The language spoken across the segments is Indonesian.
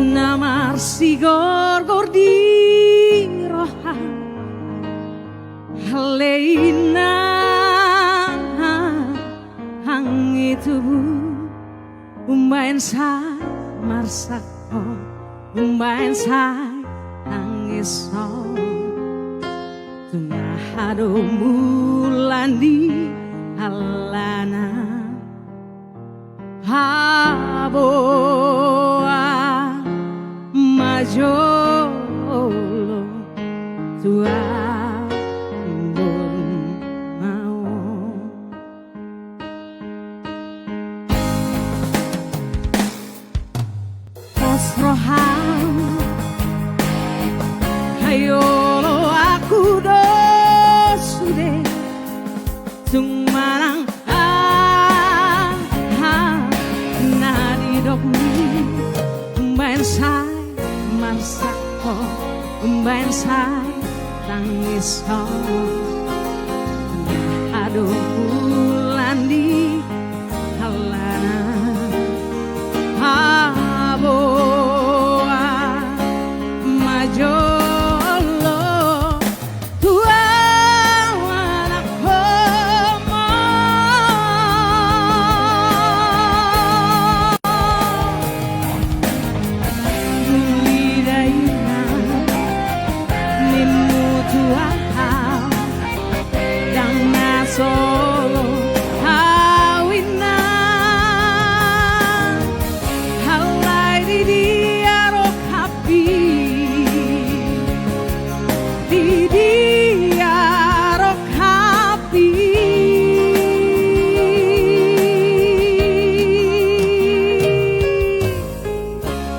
namar sigor gordi roha haleina hangi tubuh umbain sai marsako umbain sai hangiso tunahado mulandi halana haboa majolo tua roham hayolo aku dosude sungmanang nadi dokmi umbain sai marsako umbain sai tangiso aduh bulandi halana solo hawina halai di dia rokapi di dia rokapi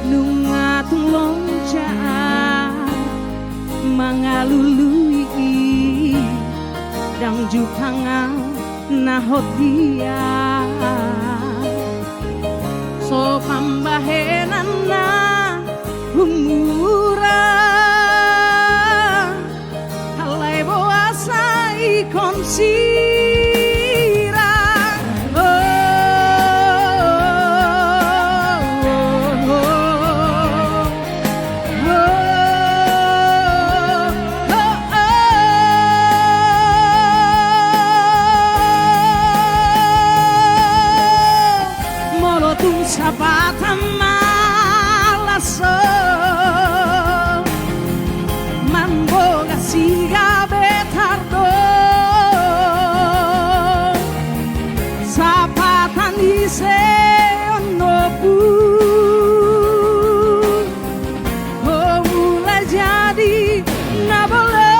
nungatung lonca mangalului dang jupanga nahot dia so pambahenan na humura halai boasa ikonsira Sabata malaso mamboga siga betardo sapatan ise onobu oh mulai jadi nabole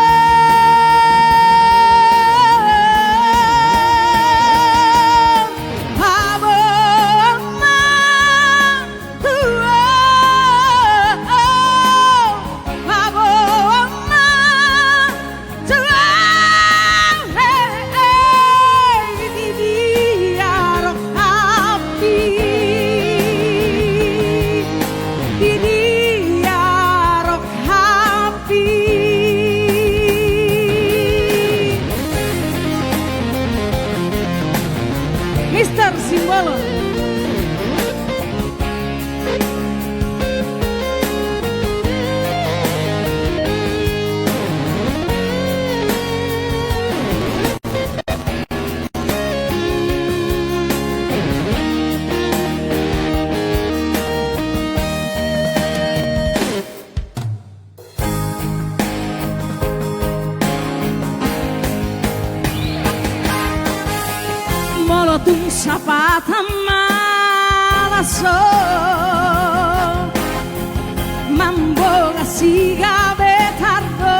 Mister Simbolo tung sapata malaso mamboga siga betardo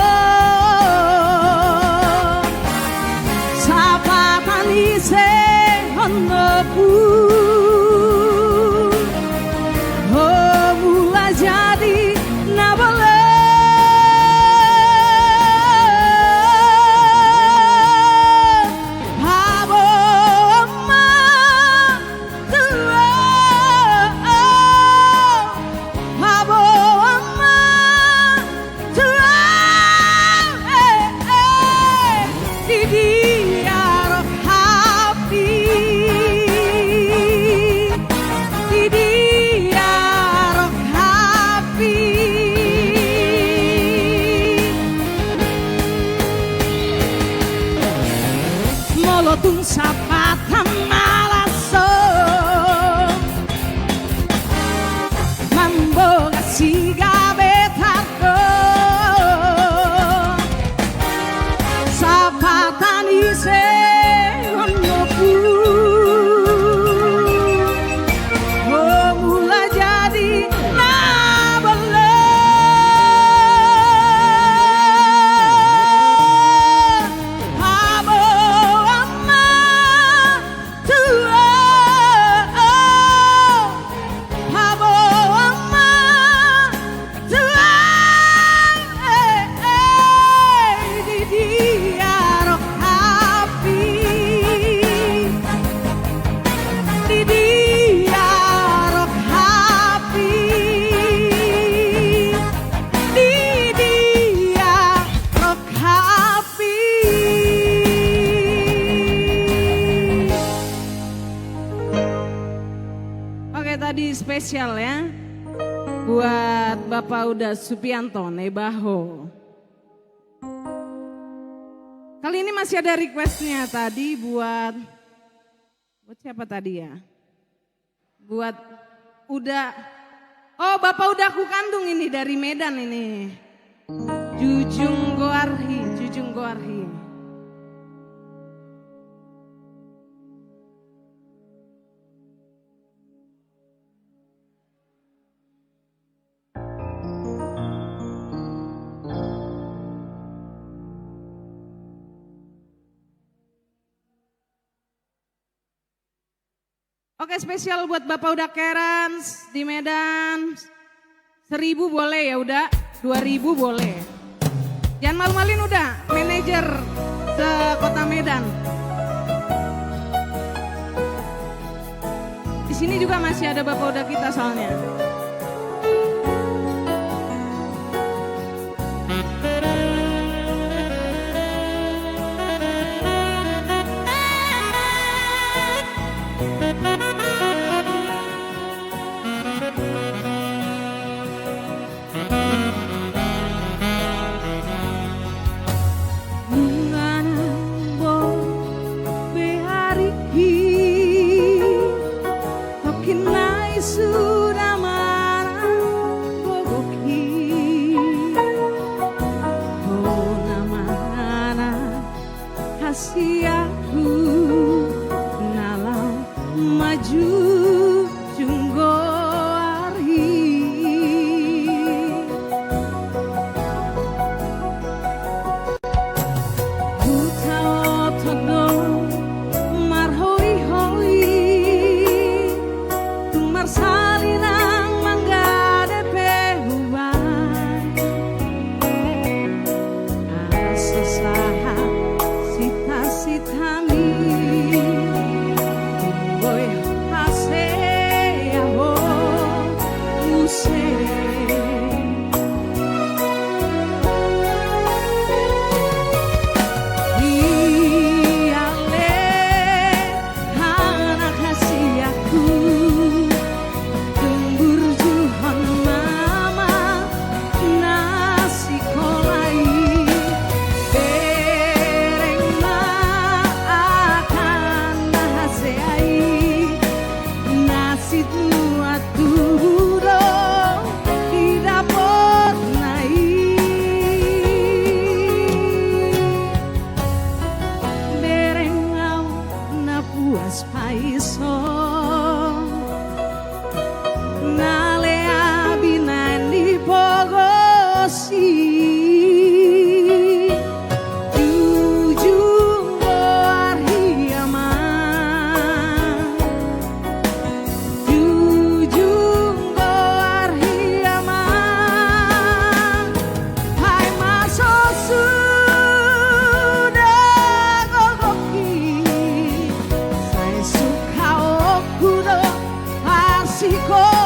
sapata nise honobu oh mulai jadi nabole oh spesial ya. Buat Bapak Uda Supianto Nebaho. Kali ini masih ada requestnya tadi buat siapa tadi ya? Buat Uda. Oh, Bapak Uda aku kandung ini dari Medan ini. Jujung Goarhi. Oke, spesial buat Bapak Uda Kerans di Medan. 1.000 boleh ya udah, 2.000 boleh. Jangan malu-maluin udah, manajer se-Kota Medan. Di sini juga masih ada Bapak Uda kita soalnya. Mexico.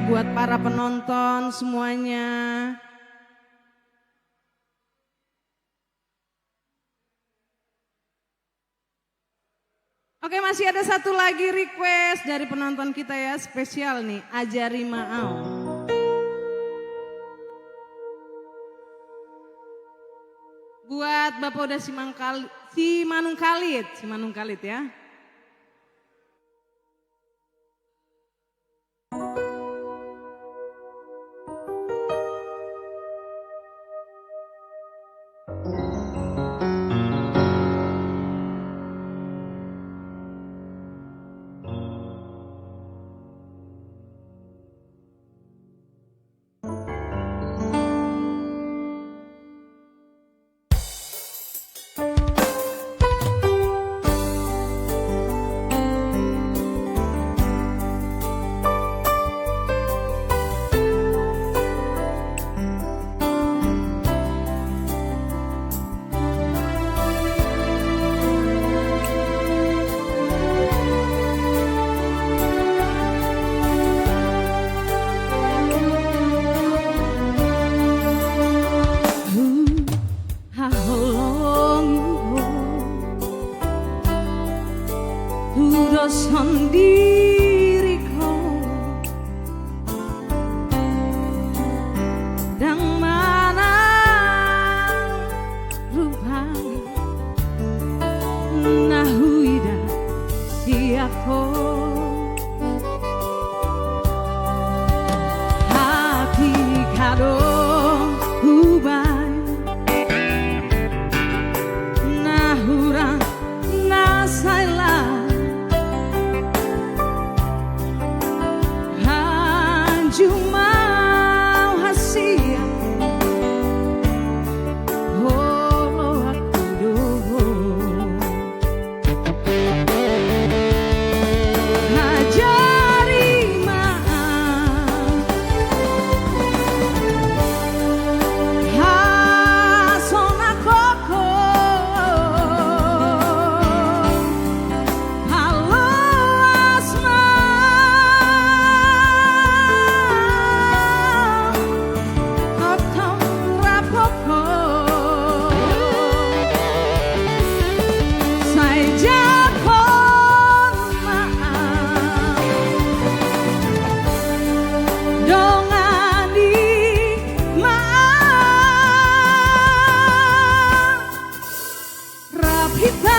buat para penonton semuanya. Oke, masih ada satu lagi request dari penonton kita ya, spesial nih, Ajari Maau. Buat Bapak udah si Manung Kalit ya. Sendiriku dan mana rupanya nahuida siako hati kado ubay nahurang nasailah Jumau hasia oh aku ajari maaf hasona koko halo asma Kita